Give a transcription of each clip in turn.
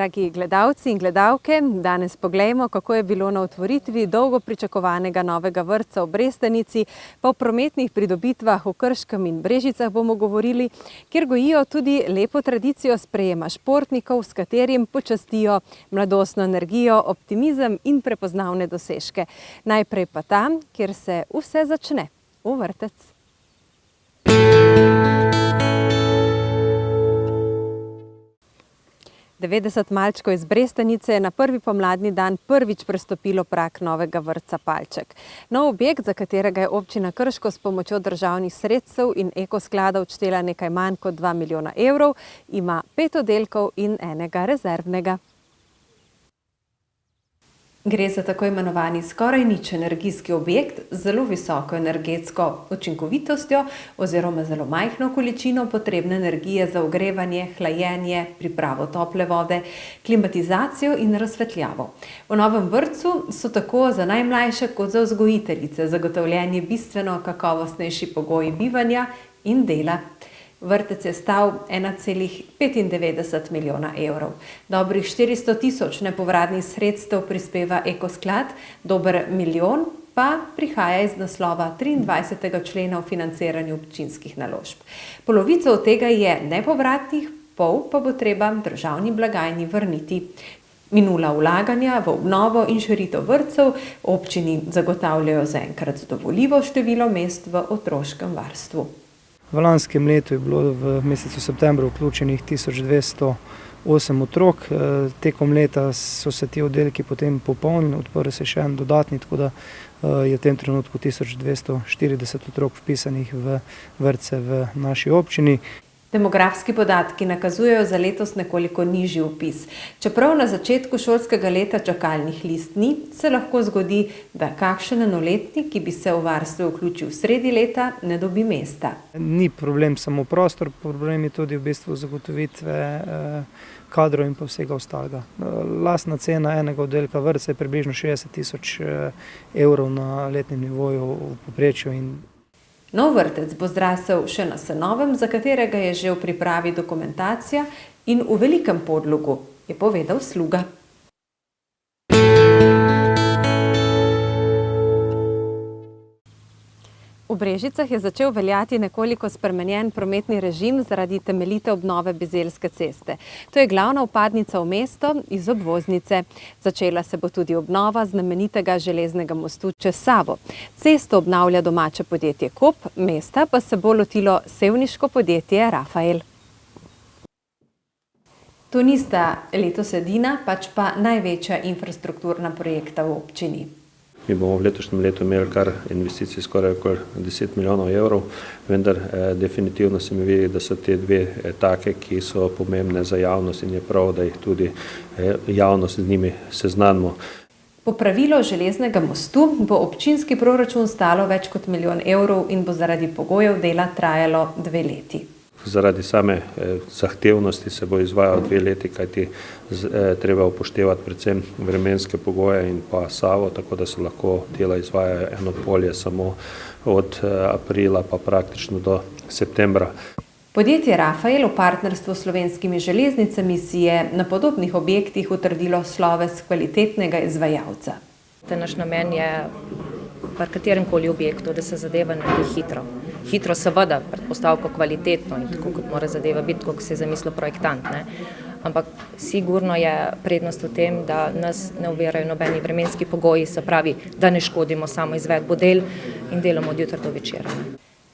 Dragi gledalci in gledalke, danes poglejmo, kako je bilo na otvoritvi dolgo pričakovanega novega vrtca v Brestanici. Po prometnih pridobitvah v Krškem in Brežicah bomo govorili, kjer gojijo tudi lepo tradicijo sprejema športnikov, s katerim počastijo mladostno energijo, optimizem in prepoznavne dosežke. Najprej pa tam, kjer se vse začne, v vrtec. Devetdeset malčkov iz Brestanice je na prvi pomladni dan prvič prestopilo prag novega vrtca Palček. Nov objekt, za katerega je občina Krško s pomočjo državnih sredstev in ekosklada odštela nekaj manj kot 2 milijona evrov, ima 5 oddelkov in enega rezervnega. Gre za tako imenovani skoraj nič energijski objekt z zelo visoko energetsko učinkovitostjo oziroma zelo majhno količino potrebne energije za ogrevanje, hlajenje, pripravo tople vode, klimatizacijo in razsvetljavo. V novem vrtcu so tako za najmlajše kot za vzgojiteljice zagotovljeni bistveno kakovostnejši pogoji bivanja in dela. Vrtec je stal 1,95 milijona evrov. Dobrih 400 tisoč nepovratnih sredstev prispeva ekosklad, dober milijon pa prihaja iz naslova 23. člena o financiranju občinskih naložb. Polovico od tega je nepovratnih, pol pa bo treba državni blagajni vrniti. Minula vlaganja v obnovo in širitev vrtcev občini zagotavljajo zaenkrat zadovoljivo število mest v otroškem varstvu. V lanskem letu je bilo v mesecu septembru vključenih 1208 otrok. Tekom leta so se ti oddelki potem popolnili, odprl se še en dodatni, tako da je v tem trenutku 1240 otrok vpisanih v vrtce v naši občini. Demografski podatki nakazujejo za letos nekoliko nižji vpis. Čeprav na začetku šolskega leta čakalnih list ni, se lahko zgodi, da kakšen enoletnik, ki bi se v varstvo vključil sredi leta, ne dobi mesta. Ni problem samo prostor, problem je tudi v bistvu zagotovitve kadrov in pa vsega ostalega. Lastna cena enega oddelka vrtca je približno 60 tisoč evrov na letnem nivoju v povprečju. Nov vrtec bo zrasel še na Senovem, za katerega je že v pripravi dokumentacija in v velikem podlogu, je povedal Sluga. V Brežicah je začel veljati nekoliko spremenjen prometni režim zaradi temeljite obnove Bizeljske ceste. To je glavna vpadnica v mesto iz obvoznice. Začela se bo tudi obnova znamenitega železnega mostu čez Savo. Cesto obnavlja domače podjetje Kop, mesta pa se bo lotilo sevniško podjetje Rafael. To nista letos edina, pač pa največja infrastrukturna projekta v občini. Mi bomo v letošnjem letu imeli kar investicij skoraj 10 milijonov evrov, vendar definitivno se mi vidi, da so te dve take, ki so pomembne za javnost in je prav, da jih tudi javnost z njimi seznanimo. Popravilo železnega mostu bo občinski proračun stalo več kot 1 milijon evrov in bo zaradi pogojev dela trajalo 2 leti. Zaradi same zahtevnosti se bo izvajal 2 leti, kajti treba upoštevati predvsem vremenske pogoje in pa Savo, tako da se lahko dela izvajajo eno polje samo od aprila pa praktično do septembra. Podjetje Rafael v partnerstvu s Slovenskimi železnicami si je na podobnih objektih utrdilo sloves kvalitetnega izvajalca. Naš namen je pri katerem koli objektu, da se zadeva naredi hitro. Hitro seveda, predpostavko kvalitetno in tako, kot mora zadeva biti, kot se je zamislil projektant. Ampak sigurno je prednost v tem, da nas ne ovirajo nobeni vremenski pogoji, se pravi, da ne škodimo samo izvedbo del in delamo od jutra do večera.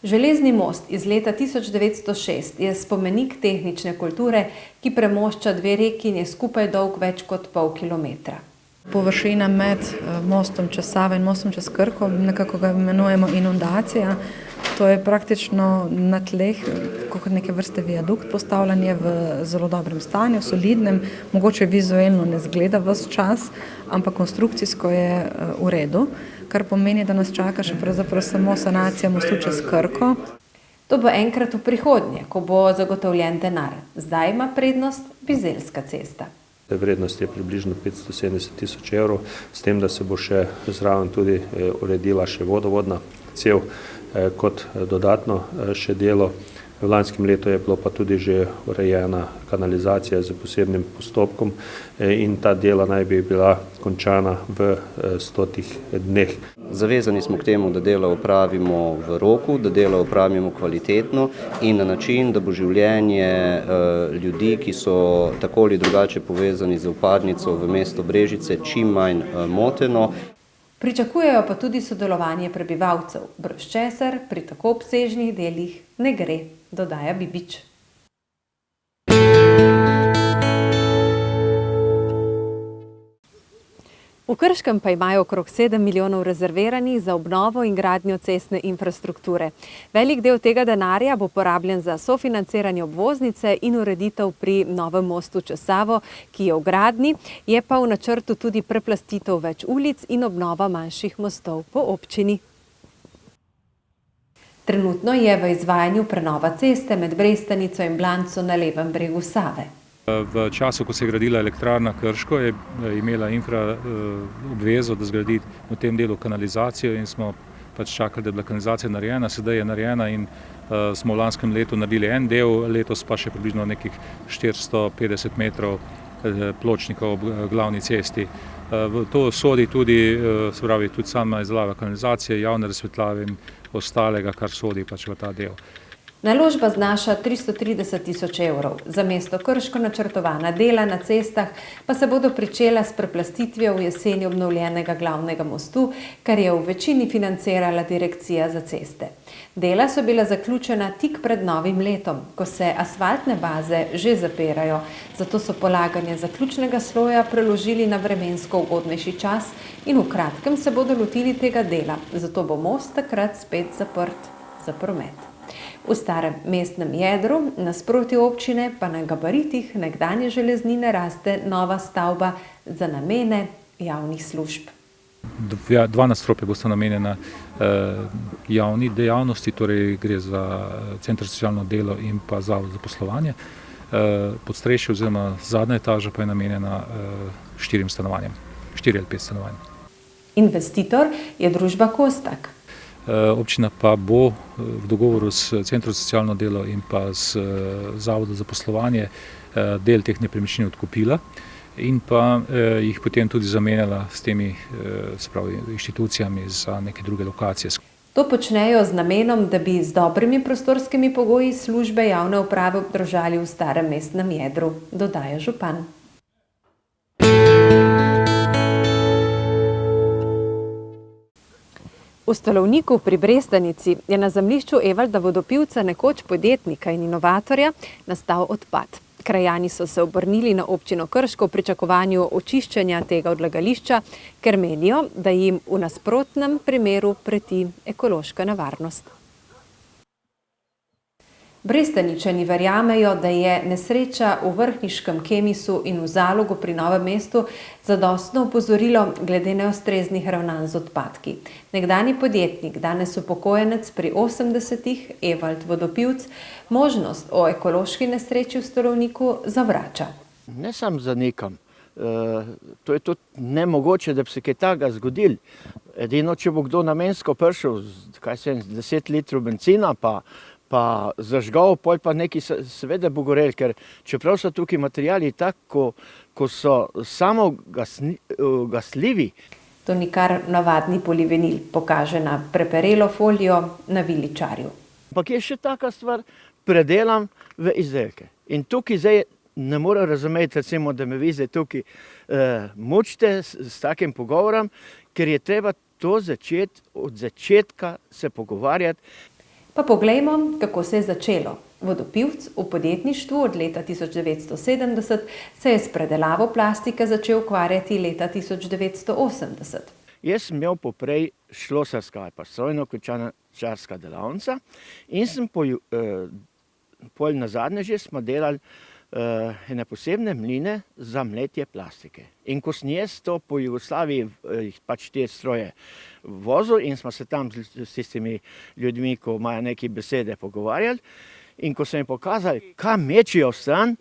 Železni most iz leta 1906 je spomenik tehnične kulture, ki premošča 2 reki in je skupaj dolg več kot pol kilometra. Površina med mostom čez Savo in mostom čez Krko, nekako ga imenujemo inundacija. To je praktično na tleh, kot neke vrste viadukt, postavljen je v zelo dobrem stanju, solidnem, mogoče vizualno ne zgleda ves čas, ampak konstrukcijsko je v redu, kar pomeni, da nas čaka še pravzaprav samo sanacija mostu čez Krko. To bo enkrat v prihodnje, ko bo zagotovljen denar. Zdaj ima prednost Bizeljska cesta. Vrednost je približno 570 tisoč evrov, s tem, da se bo še zraven tudi uredila še vodovodna cev kot dodatno še delo. V lanskem letu je bilo pa tudi že urejena kanalizacija z posebnim postopkom in ta dela naj bi bila končana v 100 dneh. Zavezani smo k temu, da delo opravimo v roku, da delo opravimo kvalitetno in na način, da bo življenje ljudi, ki so tako ali drugače povezani z vpadnico v mesto Brežice, čim manj moteno. Pričakujejo pa tudi sodelovanje prebivalcev, brez česar pri tako obsežnih delih ne gre, dodaja Bibič. V Krškem pa imajo okrog 7 milijonov rezerviranih za obnovo in gradnjo cestne infrastrukture. Velik del tega denarja bo porabljen za sofinanciranje obvoznice in ureditev pri novem mostu čez Savo, ki je v gradnji, je pa v načrtu tudi preplastitev več ulic in obnova manjših mostov po občini. Trenutno je v izvajanju prenova ceste med Brestanico in Blanco na levem bregu Save. V času, ko se je gradila elektrarna Krško, je imela infra obvezo, da zgradi v tem delu kanalizacijo in smo pač čakali, da je bila kanalizacija narejena. Sedaj je narejena in smo v lanskem letu naredili en del, letos pa še približno nekih 450 metrov pločnikov ob glavni cesti. V to sodi tudi, se pravi, tudi sama izdelava kanalizacije, javne razsvetljave in ostalega, kar sodi pač v ta del. Naložba znaša 330 tisoč evrov. Za mesto Krško načrtovana dela na cestah pa se bodo pričela s preplastitvijo v jeseni obnovljenega glavnega mostu, kar je v večini financirala Direkcija za ceste. Dela so bila zaključena tik pred novim letom, ko se asfaltne baze že zapirajo, zato so polaganje zaključnega sloja preložili na vremensko ugodnejši čas in v kratkem se bodo lotili tega dela, zato bo most takrat spet zaprt za promet. V starem mestnem jedru, nasproti občine, pa na gabaritih nekdanje železnine raste nova stavba za namene javnih služb. Dva nadstropja bosta namenjena javni dejavnosti, torej gre za Center za socialno delo in pa Zavod za poslovanje. Podstrešje oziroma zadnja etaža pa je namenjena 4 stanovanjem, 4 ali 5 stanovanj. Investitor je družba Kostak. Občina pa bo v dogovoru s Centrom za socialno delo in pa s Zavodom za poslovanje del teh nepremičnin odkupila in pa jih potem tudi zamenjala s temi, se pravi, inštitucijami za neke druge lokacije. To počnejo z namenom, da bi z dobrimi prostorskimi pogoji službe javne uprave obdržali v starem mestnem jedru, dodaja župan. V Stolovniku pri Brestanici je na zemljišču Evalda Vodopivca, nekoč podjetnika in inovatorja, nastal odpad. Krajani so se obrnili na občino Krško v pričakovanju očiščenja tega odlagališča, ker menijo, da jim v nasprotnem primeru preti ekološka nevarnost. Brestaničani verjamejo, da je nesreča v Vrhniškem Kemisu in v Zalogu pri Novem mestu zadostno opozorilo glede neustreznih ravnanj z odpadki. Nekdanji podjetnik, danes upokojenec pri 80-ih, Evald Vodopivc, možnost o ekološki nesreči v Stolovniku zavrača. Ne sam zanikam. To je tudi nemogoče, da bi se kaj takega zgodil. Edino, če bo kdo namensko prišel z 10 litrov bencina, pa zažgal, pol pa neki seveda bo gorel, ker čeprav so tukaj materijali tako, ko so samo gasljivi. To ni kar navadni polivinil, pokaže na preperelo folijo na viličarju. Ampak je še taka stvar, predelam v izdelke. In tukaj zdaj ne morem razumeti, recimo, da me vi zdaj tukaj mučite s takim pogovorom, ker je treba to začeti, od začetka se pogovarjati. Pa poglejmo, kako se je začelo. Vodopivc v podjetništvu od leta 1970 se je s predelavo plastike začel ukvarjati leta 1980. Jaz sem imel poprej šlosarska ali pa strojno-končarska delavnica in sem pol nazadnje že smo delali ene posebne mline za mletje plastike. In ko sem jaz to po Jugoslaviji pač te stroje vozil in smo se tam s tistimi ljudmi, ko imajo neke besede, pogovarjali in ko so mi pokazali, kam mečijo stran.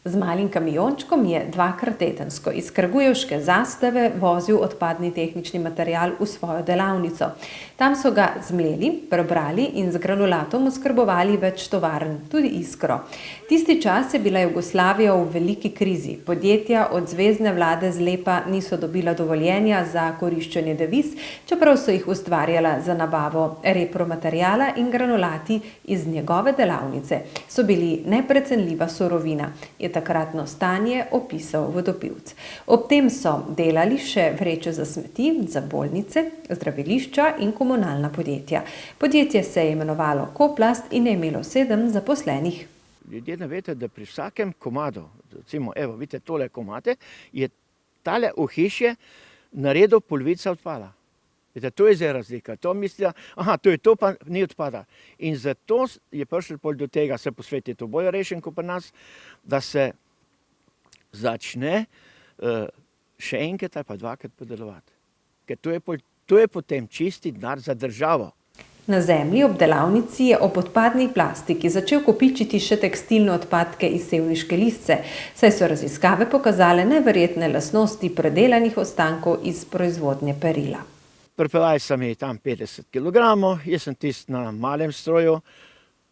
Z malim kamiončkom je dvakrat tedensko iz Kragujevške Zastave vozil odpadni tehnični material v svojo delavnico. Tam so ga zmleli, prebrali in z granulatom oskrbovali več tovarn, tudi Iskro. Tisti čas je bila Jugoslavija v veliki krizi. Podjetja od zvezne vlade zlepa niso dobila dovoljenja za koriščenje deviz, čeprav so jih ustvarjala za nabavo repromaterijala in granulati iz njegove delavnice so bili neprecenljiva surovina, je takratno stanje opisal Vodopivc. Ob tem so delali še vreče za smeti, za bolnice, zdravilišča in komunalna podjetja. Podjetje se je imenovalo Koplast in je imelo 7 zaposlenih. Ljudje ne veste, da pri vsakem komadu, recimo, evo, vidite tole komate, je tale ohišje naredil polovica odpada. Vidite, to je zdaj razlika. To mislijo, to je to, pa ni odpada. In zato je prišel do tega, se po svetu to bolj rešen kot pri nas, da se začne še enkrat ali pa dvakrat podelovati. Ker to je potem čisti denar za državo. Na zemlji ob delavnici je ob odpadni plastiki začel kopičiti še tekstilne odpadke iz sevniške listce, saj so raziskave pokazale neverjetne lastnosti predelanih ostankov iz proizvodnje perila. Pripeljali so mi tam 50 kg, jaz sem tisti na malem stroju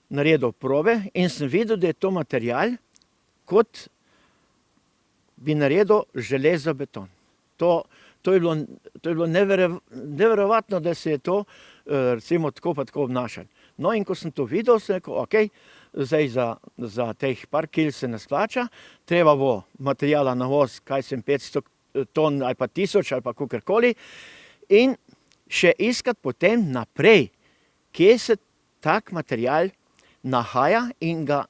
naredil probe in sem videl, da je to material, kot bi naredil železobeton. To je bilo neverovatno, da se je to recimo tako pa tako obnašalo. No in ko sem to videl, sem rekel, ok, zdaj za teh par kil se ne splača, treba bo materijala navoz, kaj sem 500 ton ali pa 1000 ali pa kakorkoli, in še iskati potem naprej, kje se tak material nahaja in ga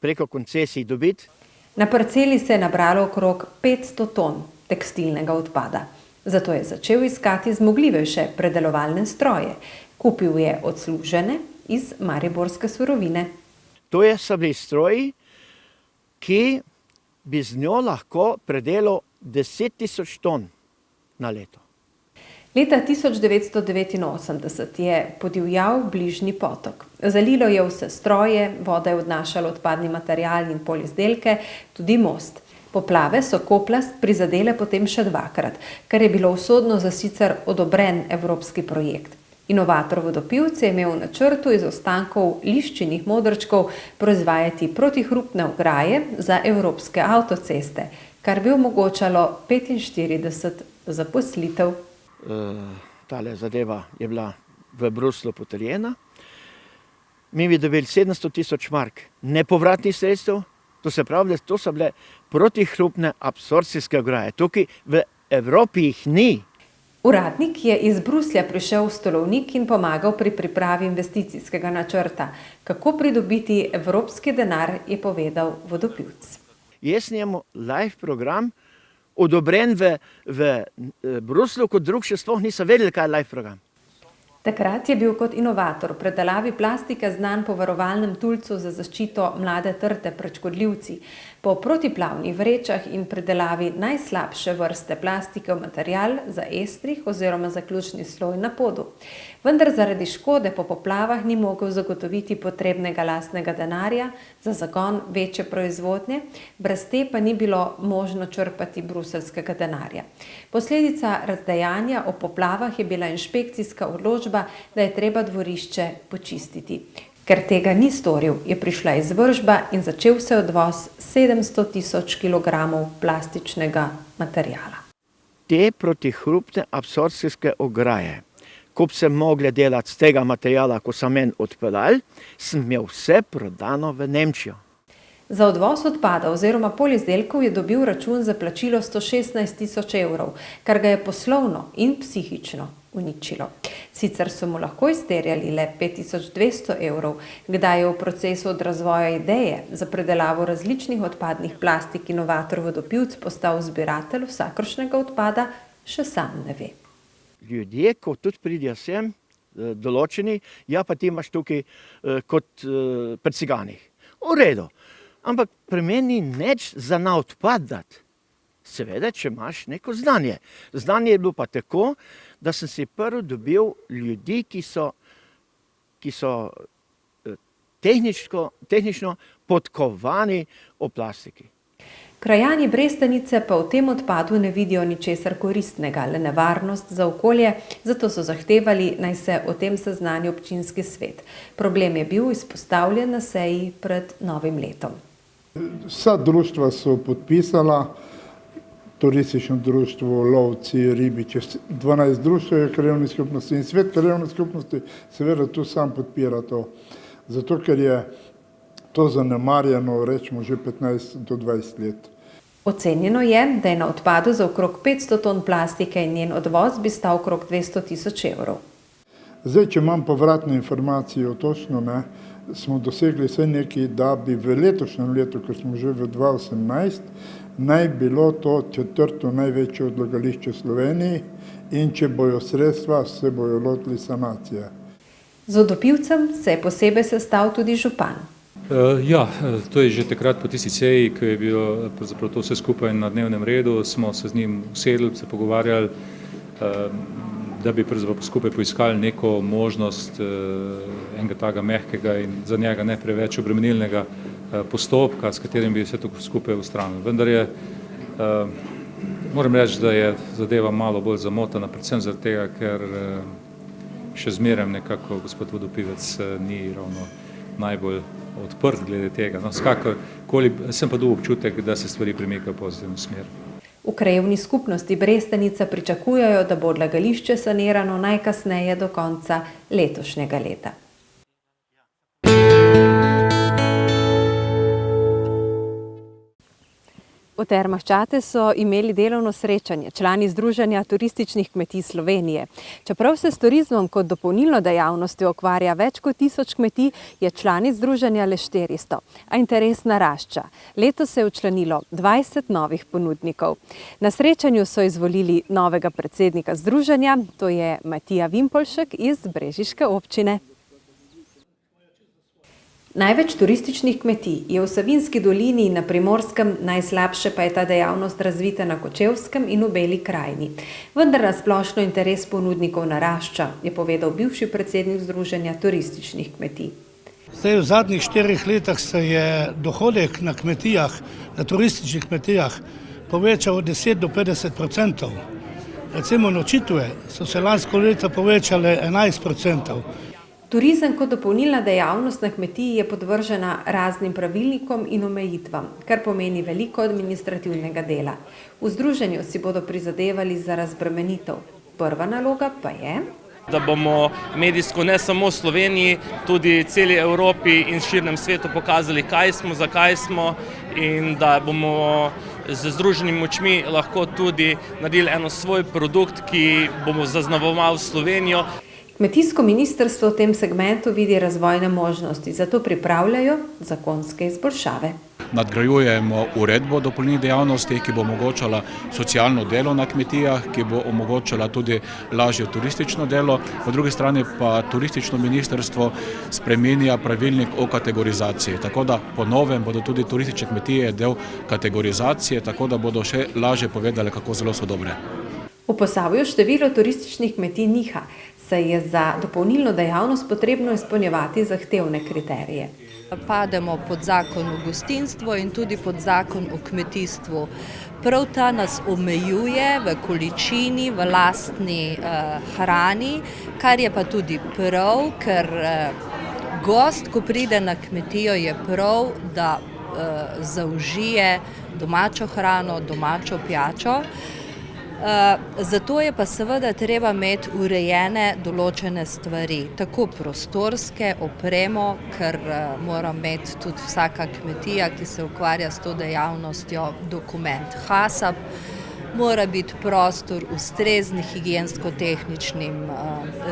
preko koncesij dobiti. Na parceli se je nabralo okrog 500 ton tekstilnega odpada. Zato je začel iskati zmogljivejše predelovalne stroje. Kupil je odslužene iz mariborske surovine. To so bili stroji, ki bi z njo lahko predelal 10 000 ton na leto. Leta 1989 je podivjal bližnji potok. Zalilo je vse stroje, voda je odnašala odpadni material in polizdelke, tudi most. Poplave so Koplast prizadele potem še dvakrat, kar je bilo usodno za sicer odobren evropski projekt. Inovator Vodopivc je imel v načrtu iz ostankov liščinih modrčkov proizvajati protihrupne ograje za evropske avtoceste, kar bi omogočalo 45 zaposlitev. Tale zadeva je bila v Bruslu potrjena. Mi bi dobili 700 000 mark nepovratnih sredstev, to se pravi, da to so bile protihrupne absorpcijske ograje. Tukaj v Evropi jih ni. Uradnik je iz Bruslja prišel v Stolovnik in pomagal pri pripravi investicijskega načrta. Kako pridobiti evropski denar, je povedal Vodopivc. Jaz njemu live program odobren v Bruslu, kot drug še sploh niso vedeli, kaj je live program. Takrat je bil kot inovator predelavi plastike znan po varovalnem tulcu za zaščito mlade trte pred škodljivci, po protiplavnih vrečah in predelavi najslabše vrste plastike v material za estrih oziroma za ključni sloj na podu. Vendar zaradi škode po poplavah ni mogel zagotoviti potrebnega lastnega denarja za zagon večje proizvodnje, brez te pa ni bilo možno črpati bruseljskega denarja. Posledica razdejanja o poplavah je bila inšpekcijska odločba, da je treba dvorišče počistiti. Ker tega ni storil, je prišla izvržba in začel se odvoz 700 000 kilogramov plastičnega materijala. Te protihrupne absorpcijske ograje, ko bi se mogle delati z tega materijala, ko sem men odpeljal, sem imel vse prodano v Nemčijo. Za odvoz odpada oziroma polizdelkov je dobil račun za plačilo 116 000 evrov, kar ga je poslovno in psihično uničilo. Sicer so mu lahko izterjali le 5200 evrov, kdaj je v procesu od razvoja ideje za predelavo različnih odpadnih plastik inovator Vodopivc postal zbiratelj vsakršnega odpada, še sam ne ve. Ljudje, ko tudi pridejo sem, določeni, ja pa ti imaš tukaj kot pri ciganih. V redu, ampak pri meni neč za na odpad dati. Seveda, če imaš neko znanje. Znanje je bilo pa tako, da sem si prvi dobil ljudi, ki so tehnično podkovani o plastiki. Krajani Brestanice pa v tem odpadu ne vidijo ničesar koristnega, le nevarnost za okolje, zato so zahtevali, naj se o tem seznani občinski svet. Problem je bil izpostavljen na seji pred novim letom. Vsa društva so podpisala, turistično društvo, lovci, ribiči, 12 društv je krajevne skupnosti in svet krajevne skupnosti seveda tu sam podpira to. Zato, ker je to zanemarjeno, rečemo, že 15 do 20 let. Ocenjeno je, da je na odpadu za okrog 500 ton plastike in njen odvoz bi stal okrog 200 tisoč evrov. Zdaj, če imam povratno informacijo točno, smo dosegli vse nekaj, da bi v letošnjem letu, ker smo že v 2018, naj bilo to 4. največje odlagališče v Sloveniji in če bojo sredstva, se bojo lotili sanacije. Z vodopivcem se je posebej sestal tudi župan. Ja, to je že takrat po tisti seji, ko je bilo to vse skupaj na dnevnem redu, smo se z njim usedli, se pogovarjali, da bi skupaj poiskali neko možnost enega takega mehkega in za njega ne preveč obremenilnega postopka, s katerim bi vse to skupaj ustranili. Vendar je, moram reči, da je zadeva malo bolj zamotana, predvsem zaradi tega, ker še zmeraj nekako gospod vodopivec ni ravno najbolj odprt glede tega. No, kakorkoli, sem pa dobil občutek, da se stvari premikajo v pozitivno smer. V krajevni skupnosti Brestanica pričakujejo, da bo odlagališče sanirano najkasneje do konca letošnjega leta. V Termah Čatež so imeli delovno srečanje člani Združenja turističnih kmetij Slovenije. Čeprav se s turizmom kot dopolnilno dejavnostjo ukvarja več kot 1000 kmetij, je člani združenja le 400, a interes narašča. Letos se je včlanilo 20 novih ponudnikov. Na srečanju so izvolili novega predsednika združenja, to je Matija Vimpolšek iz Brežiške občine. Največ turističnih kmetij je v Savinjski dolini in na Primorskem, najslabše pa je ta dejavnost razvita na Kočevskem in v Beli krajini. Vendar na splošno interes ponudnikov narašča, je povedal bivši predsednik Združenja turističnih kmetij. Zdaj, v zadnjih 4 letih se je dohodek na kmetijah, na turističnih kmetijah povečal od 10 do 50%. Recimo nočitve so se lansko leto povečale 11%. Turizem kot dopolnilna dejavnost na kmetiji je podvržena raznim pravilnikom in omejitvam, kar pomeni veliko administrativnega dela. V združenju si bodo prizadevali za razbremenitev. Prva naloga pa je, da bomo medijsko ne samo v Sloveniji, tudi celi Evropi in širnem svetu pokazali, kaj smo, zakaj smo in da bomo z združenimi močmi lahko tudi naredili eno svoj produkt, ki bomo zaznamoval Slovenijo. Kmetijsko ministrstvo v tem segmentu vidi razvojne možnosti, zato pripravljajo zakonske izboljšave. Nadgrajujemo uredbo o dopolnilnih dejavnostih, ki bo omogočala socialno delo na kmetijah, ki bo omogočala tudi lažje turistično delo. Po drugi strani pa turistično ministrstvo spreminja pravilnik o kategorizaciji. Tako da po novem bodo tudi turistične kmetije del kategorizacije, tako da bodo še lažje povedali, kako zelo so dobre. V Posavju število turističnih kmetij niha, saj je za dopolnilno dejavnost potrebno izpolnjevati zahtevne kriterije. Pademo pod zakon o gostinstvu in tudi pod zakon o kmetijstvu. Prav ta nas omejuje v količini, v lastni hrani, kar je pa tudi prav, ker gost, ko pride na kmetijo, je prav, da zaužije domačo hrano, domačo pijačo. Zato je pa seveda treba imeti urejene določene stvari, tako prostorske, opremo, ker mora imeti tudi vsaka kmetija, ki se ukvarja s to dejavnostjo, dokument HACCP, mora biti prostor ustrezni higiensko-tehničnim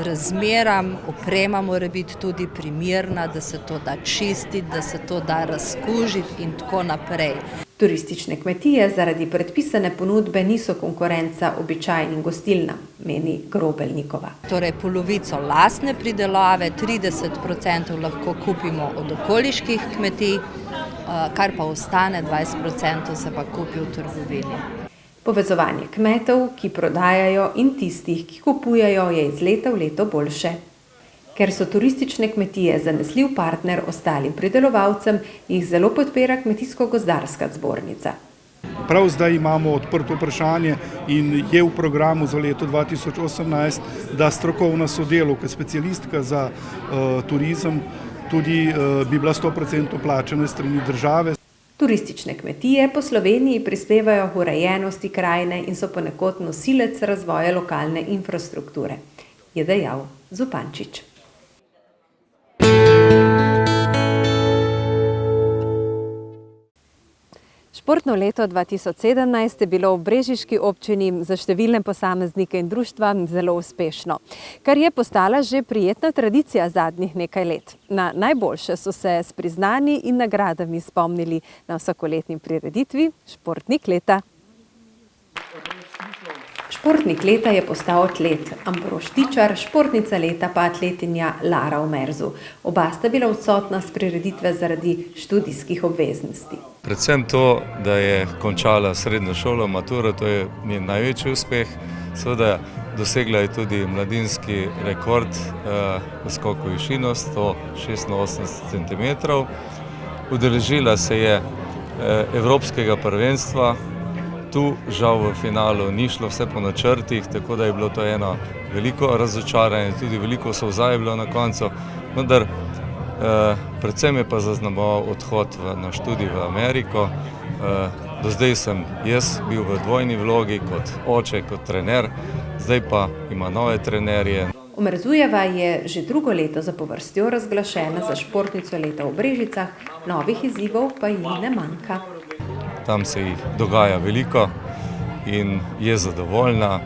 razmeram, oprema mora biti tudi primerna, da se to da čistiti, da se to da razkužiti in tako naprej. Turistične kmetije zaradi predpisane ponudbe niso konkurenca običajnim gostilnam, meni Grobelnikova. Torej polovico lastne pridelave, 30% lahko kupimo od okoliških kmetij, kar pa ostane 20% se pa kupi v trgovini. Povezovanje kmetov, ki prodajajo, in tistih, ki kupujejo, je iz leta v leto boljše. Ker so turistične kmetije zanesljiv partner ostalim pridelovalcem, jih zelo podpira Kmetijsko-gozdarska zbornica. Prav zdaj imamo odprto vprašanje in je v programu za leto 2018, da strokovna sodelavka, specialistka za turizem, tudi bi bila 100% plačana strani države. Turistične kmetije po Sloveniji prispevajo k urejenosti krajine in so ponekod nosilec razvoja lokalne infrastrukture, je dejal Zupančič. Športno leto 2017 je bilo v brežiški občini za številne posameznike in društva zelo uspešno, kar je postala že prijetna tradicija zadnjih nekaj let. Na najboljše so se s priznanji in nagradami spomnili na vsakoletni prireditvi Športnik leta. Športnik leta je postal atlet Ambrož Tičar, športnica leta pa atletinja Lara v Merzu. Oba sta bila odsotna s prireditve zaradi študijskih obveznosti. Predvsem to, da je končala srednjo šolo, maturo, to je njen največji uspeh. Seveda dosegla je tudi mladinski rekord v skoku višino 186 cm. Udeležila se je evropskega prvenstva. Tu žal v finalu ni šlo vse po načrtih, tako da je bilo to eno veliko razočaranje, tudi veliko solza je bilo na koncu, vendar predvsem je pa zaznamoval odhod na študij v Ameriko. Do zdaj sem jaz bil v dvojni vlogi kot oče, kot trener, zdaj pa ima nove trenerje. Omerzujeva je že drugo leto zapovrstjo razglašena za športnico leta v Brežicah, novih izzivov pa ji ne manjka. Tam se jih dogaja veliko in je zadovoljna,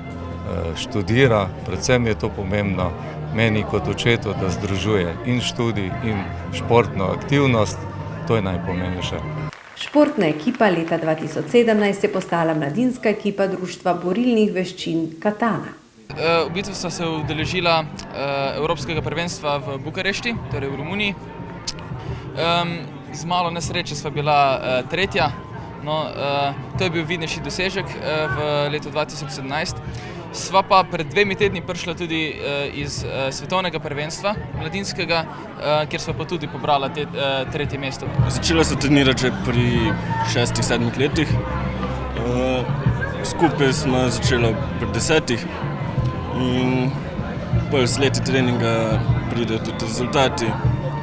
študira, predvsem je to pomembno meni kot očetu, da združuje in študij in športno aktivnost, to je najpomembnejše. Športna ekipa leta 2017 je postala mladinska ekipa društva borilnih veščin Katana. V bistvu sta se udeležila Evropskega prvenstva v Bukarešti, torej v Romuniji. Z malo nesreče sva bila tretja. No, to je bil vidnejši dosežek v letu 2017. Sva pa pred 2 tedni prišla tudi iz svetovnega prvenstva mladinskega, kjer sva pa tudi pobrala tretje mesto. Začela sem trenirati že pri 6-7 letih. Skupaj smo začeli pri 10 in bolj z leti treninga pridejo tudi rezultati.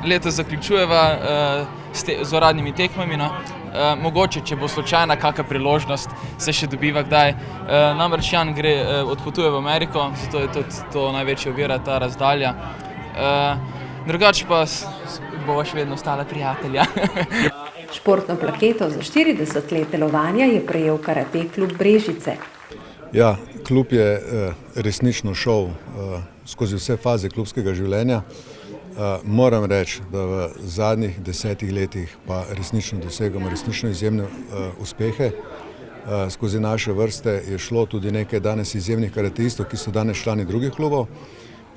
Leto zaključujeva z uradnimi tekmami. Mogoče, če bo slučajna kakšna priložnost, se še dobiva kdaj. Namreč Jan odpotuje v Ameriko, zato je tudi to največja ovira, ta razdalja. Drugače pa bova še vedno ostala prijatelja. Športno plaketo za 40 let delovanja je prejel Karate klub Brežice. Ja, klub je resnično šel skozi vse faze klubskega življenja. Moram reči, da v zadnjih 10 letih pa resnično dosegamo resnično izjemne uspehe. Skozi naše vrste je šlo tudi nekaj danes izjemnih karateistov, ki so danes člani drugih klubov,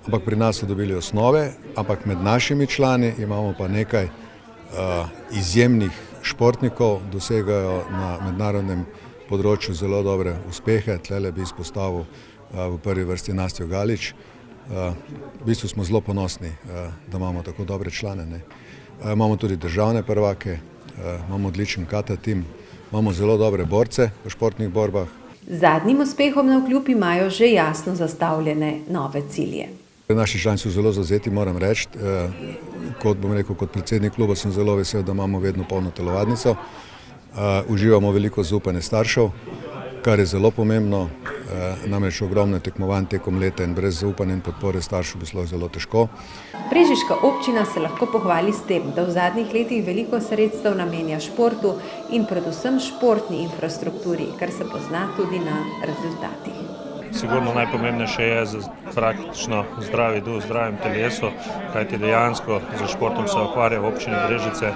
ampak pri nas so dobili osnove, ampak med našimi člani imamo pa nekaj izjemnih športnikov, dosegajo na mednarodnem področju zelo dobre uspehe. Tlele bi izpostavil v prvi vrsti Nastjo Galič. V bistvu smo zelo ponosni, da imamo tako dobre člane. Imamo tudi državne prvake, imamo odličen kata tim, imamo zelo dobre borce v športnih borbah. Zadnjim uspehom navkljub imajo že jasno zastavljene nove cilje. Naši člani so zelo zavzeti, moram reči. Kot predsednik kluba sem zelo vesel, da imamo vedno polno telovadnico. Uživamo veliko zaupanje staršev, kar je zelo pomembno. Namreč ogromno tekmovanj tekom leta in brez zaupanja in podpore staršev bi bilo zelo težko. Brežiška občina se lahko pohvali s tem, da v zadnjih letih veliko sredstev namenja športu in predvsem športni infrastrukturi, kar se pozna tudi na rezultatih. Sigurno najpomembnejše je za praktično zdravi duh, zdravem telesu, kajti dejansko z športom se ukvarja v občini Brežice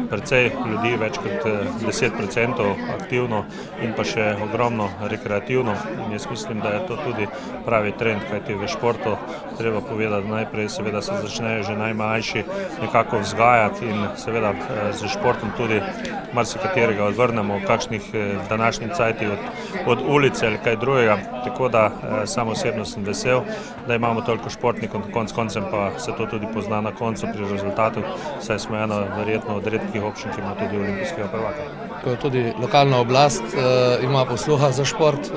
precej ljudi, več kot 10% aktivno in pa še ogromno rekreativno. In jaz mislim, da je to tudi pravi trend, kajti v športu treba povedati, najprej seveda se začnejo že najmlajši nekako vzgajati in seveda z športom tudi marsikaterega odvrnemo v kakšnih današnjih cajtih od ulice ali kaj drugega. Tako da sam osebno sem vesel, da imamo toliko športnikov, konec koncem pa se to tudi pozna na koncu pri rezultatu, saj smo eno verjetno od redkih občin, ki ima tudi olimpijskega prvaka. rekel, tudi lokalna oblast ima posluha za šport.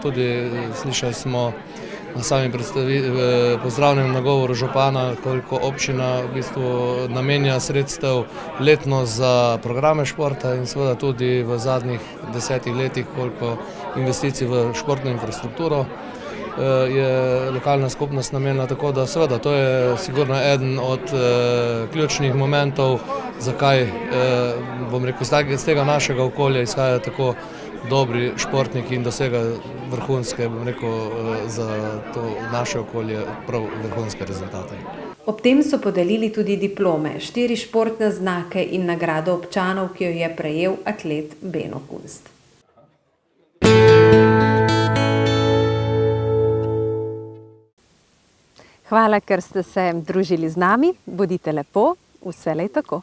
Tudi slišali smo na sami pozdravnem nagovoru župana, koliko občina v bistvu namenja sredstev letno za programe športa in seveda tudi v zadnjih 10 letih, koliko investicij v športno infrastrukturo je lokalna skupnost namenila, tako da seveda to je sigurno eden od ključnih momentov, zakaj, bom rekel, iz tega našega okolja izhajajo tako dobri športniki in dosegajo vrhunske, bom rekel, za to naše okolje prav vrhunske rezultate. Ob tem so podelili tudi diplome, 4 športne znake in nagrado občanov, ki jo je prejel atlet Beno Kunst. Hvala, ker ste se družili z nami. Bodite lepo, vselej tako.